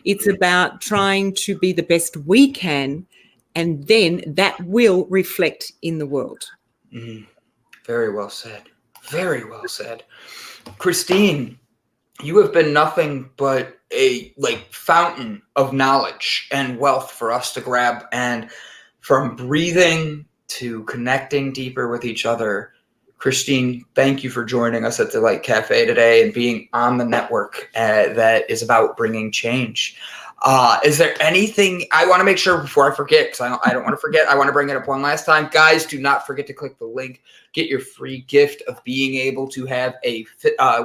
It's about trying to be the best we can, and then that will reflect in the world. Very well said. Very well said. Christine, you have been nothing but a fountain of knowledge and wealth for us to grab. And from breathing to connecting deeper with each other, Christine, thank you for joining us at Delight Cafe today and being on the network that is about bringing change. Is there anything I want to make sure before I forget, because I don't want to forget, I want to bring it up one last time. Guys, do not forget to click the link. Get your free gift of being able to have a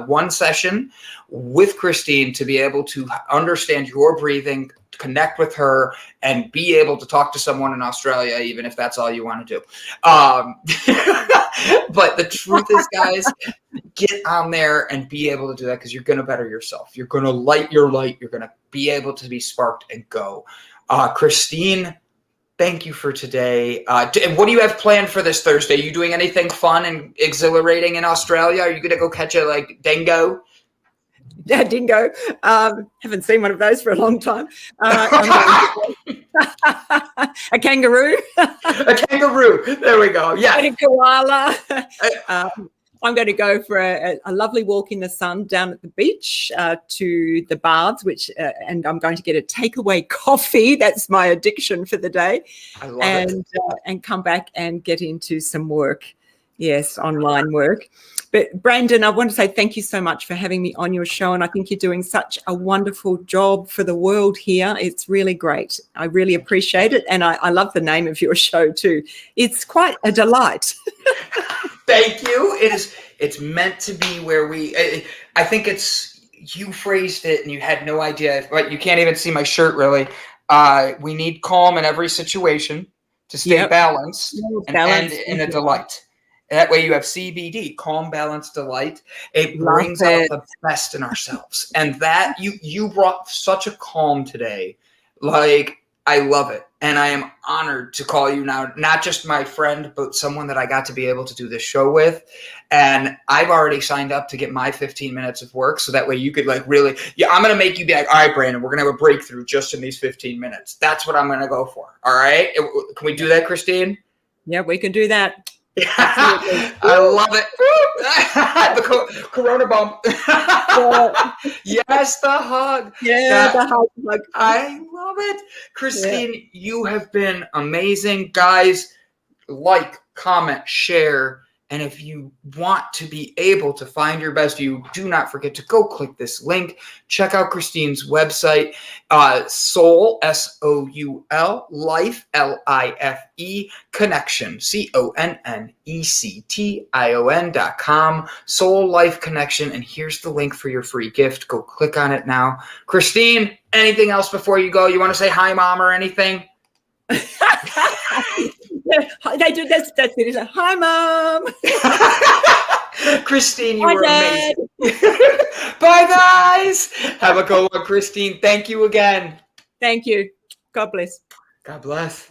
one session with Christine to be able to understand your breathing, connect with her, and be able to talk to someone in Australia, even if that's all you want to do. But the truth is, guys, get on there and be able to do that, because you're going to better yourself. You're going to light your light. You're going to be able to be sparked and go. Christine, thank you for today. What do you have planned for this Thursday? Are you doing anything fun and exhilarating in Australia? Are you going to go catch a dingo? Yeah, dingo. Haven't seen one of those for a long time. A kangaroo. A kangaroo. There we go. Yeah. A koala. I'm going to go for a lovely walk in the sun down at the beach to the baths, and I'm going to get a takeaway coffee. That's my addiction for the day. I love it. And come back and get into some work. Yes, online work. But Brandon, I want to say thank you so much for having me on your show. And I think you're doing such a wonderful job for the world here. It's really great. I really appreciate it. And I love the name of your show too. It's quite a delight. Thank you. It's meant to be where I think you phrased it and you had no idea, but you can't even see my shirt really. We need calm in every situation to stay balanced and end in a delight. That way you have CBD, calm, balanced delight. It brings out the best in ourselves. And that you brought such a calm today. I love it. And I am honored to call you now, not just my friend, but someone that I got to be able to do this show with. And I've already signed up to get my 15 minutes of work. So that way you could really, I'm going to make you be like, all right, Brandon, we're going to have a breakthrough just in these 15 minutes. That's what I'm going to go for. All right. Can we do that, Christine? Yeah, we can do that. I love it. The Corona bump. Yes, the hug. Yeah, the hug. I love it. Christine, you have been amazing. Guys, comment, share. And if you want to be able to find your best you, do not forget to go click this link. Check out Christine's website, Soul, S-O-U-L, Life, L-I-F-E, Connection, CONNECTION.com, Soul Life Connection. And here's the link for your free gift. Go click on it now. Christine, anything else before you go? You want to say hi, Mom, or anything? They do. That's it. It's like, hi, Mom. Christine, you were amazing. Bye, guys. Have a good one, Christine. Thank you again. Thank you. God bless. God bless.